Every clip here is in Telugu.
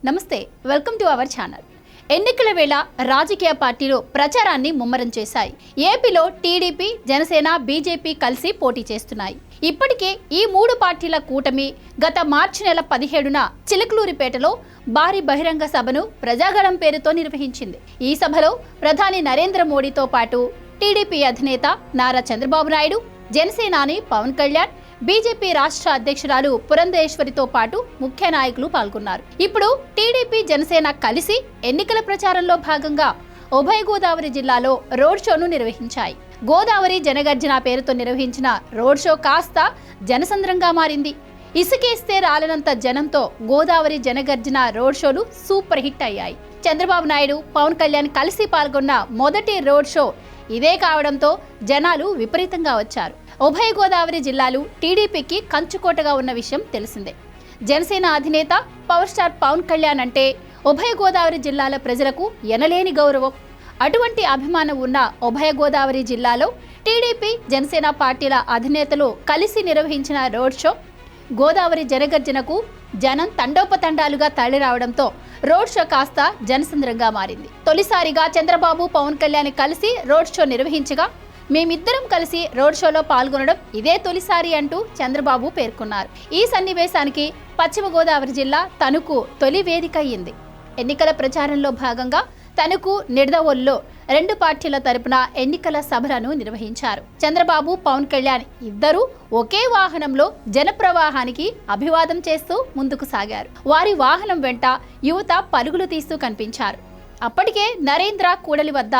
నమస్తే, వెల్కమ్ టు అవర్ ఛానల్. ఎన్నికల వేళ రాజకీయ పార్టీలు ప్రచారాన్ని ముమ్మరం చేశాయి. ఏపీలో టీడీపీ, జనసేన, బీజేపీ కలిసి పోటీ చేస్తున్నాయి. ఇప్పటికే ఈ మూడు పార్టీల కూటమి గత మార్చి నెల 17న చిలకలూరిపేటలో భారీ బహిరంగ సభను ప్రజాగళం పేరుతో నిర్వహించింది. ఈ సభలో ప్రధాని నరేంద్ర మోడీతో పాటు టీడీపీ అధినేత నారా చంద్రబాబు నాయుడు, జనసేనాని పవన్ కళ్యాణ్, బీజేపీ రాష్ట్ర అధ్యక్షురాలు పురంధేశ్వరితో పాటు ముఖ్య నాయకులు పాల్గొన్నారు. ఇప్పుడు టీడీపీ, జనసేన కలిసి ఎన్నికల ప్రచారంలో భాగంగా ఉభయ గోదావరి జిల్లాలో రోడ్ షోను నిర్వహించాయి. గోదావరి జనగర్జన పేరుతో నిర్వహించిన రోడ్ షో కాస్త జనసంద్రంగా మారింది. ఇసుకేస్తే రాలనంత జనంతో గోదావరి జనగర్జన రోడ్ షోలు సూపర్ హిట్ అయ్యాయి. చంద్రబాబు నాయుడు, పవన్ కళ్యాణ్ కలిసి పాల్గొన్న మొదటి రోడ్ షో ఇదే కావడంతో జనాలు విపరీతంగా వచ్చారు. ఉభయ గోదావరి జిల్లాలు టీడీపీకి కంచుకోటగా ఉన్న విషయం తెలిసిందే. జనసేన అధినేత పవర్ స్టార్ పవన్ కళ్యాణ్ అంటే ఉభయ గోదావరి జిల్లాల ప్రజలకు ఎనలేని గౌరవం. అటువంటి అభిమానం ఉన్న ఉభయ గోదావరి జిల్లాలో టీడీపీ, జనసేన పార్టీల అధినేతలు కలిసి నిర్వహించిన రోడ్ షో గోదావరి జనగర్జనకు జనం తండోపతండాలుగా తరలిరావడంతో రోడ్ షో కాస్త జనసంద్రంగా మారింది. తొలిసారిగా చంద్రబాబు, పవన్ కళ్యాణ్ కలిసి రోడ్ షో నిర్వహించగా మేమిద్దరం కలిసి రోడ్ షోలో పాల్గొనడం ఇదే తొలిసారి అంటూ చంద్రబాబు పేర్కొన్నారు. ఈ సన్నివేశానికి పశ్చిమ గోదావరి జిల్లా తణుకు తొలి వేదిక అయ్యింది. ఎన్నికల ప్రచారంలో భాగంగా తణుకు, నిడదవోలులో రెండు పార్టీల తరపున ఎన్నికల సభలను నిర్వహించారు. చంద్రబాబు, పవన్ కళ్యాణ్ ఇద్దరూ ఒకే వాహనంలో జనప్రవాహానికి అభివాదం చేస్తూ ముందుకు సాగారు. వారి వాహనం వెంట యువత పరుగులు తీస్తూ కనిపించారు. అప్పటికే నరేంద్ర కూడలి వద్ద,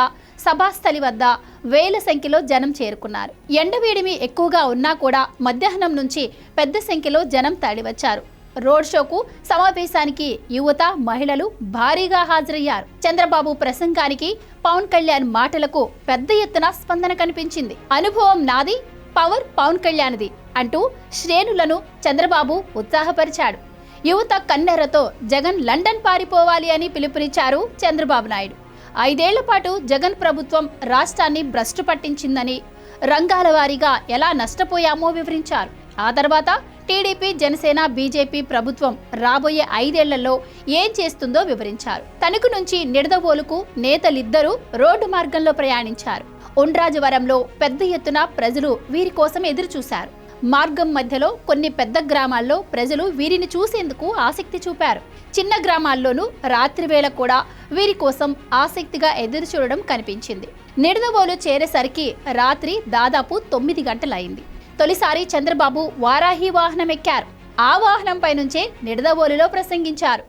సభాస్థలి వద్ద వేల సంఖ్యలో జనం చేరుకున్నారు. ఎండవేడిమి ఎక్కువగా ఉన్నా కూడా మధ్యాహ్నం నుంచి పెద్ద సంఖ్యలో జనం తరలివచ్చారు. రోడ్ షోకు, సమావేశానికి యువత, మహిళలు భారీగా హాజరయ్యారు. చంద్రబాబు ప్రసంగానికి, పవన్ కళ్యాణ్ మాటలకు పెద్ద ఎత్తున స్పందన కనిపించింది. అనుభవం నాది, పవర్ పవన్ కళ్యాణ్ది అంటూ శ్రేణులను చంద్రబాబు ఉత్సాహపరిచాడు. యువత కన్నెర్రతో జగన్ లండన్ పారిపోవాలి అని పిలుపునిచ్చారు చంద్రబాబు నాయుడు. 5 ఏళ్ల పాటు జగన్ ప్రభుత్వం రాష్ట్రాన్ని భ్రష్టు పట్టించిందని, రంగాల వారీగా ఎలా నష్టపోయామో వివరించారు. ఆ తర్వాత టీడీపీ, జనసేన, బీజేపీ ప్రభుత్వం రాబోయే 5 ఏళ్లలో ఏం చేస్తుందో వివరించారు. తణుకు నుంచి నిడదవోలుకు నేతలిద్దరూ రోడ్డు మార్గంలో ప్రయాణించారు. ఉండ్రాజవరంలో పెద్ద ఎత్తున ప్రజలు వీరి కోసం ఎదురు చూశారు. మార్గం మధ్యలో కొన్ని పెద్ద గ్రామాల్లో ప్రజలు వీరిని చూసేందుకు ఆసక్తి చూపారు. చిన్న గ్రామాల్లోనూ రాత్రి వేళ కూడా వీరి కోసం ఆసక్తిగా ఎదురు చూడడం కనిపించింది. నిడదవోలు చేరేసరికి రాత్రి దాదాపు 9 గంటలైంది. తొలిసారి చంద్రబాబు వారాహి వాహనం ఎక్కారు. ఆ వాహనంపై నుంచే నిడదవోలులో ప్రసంగించారు.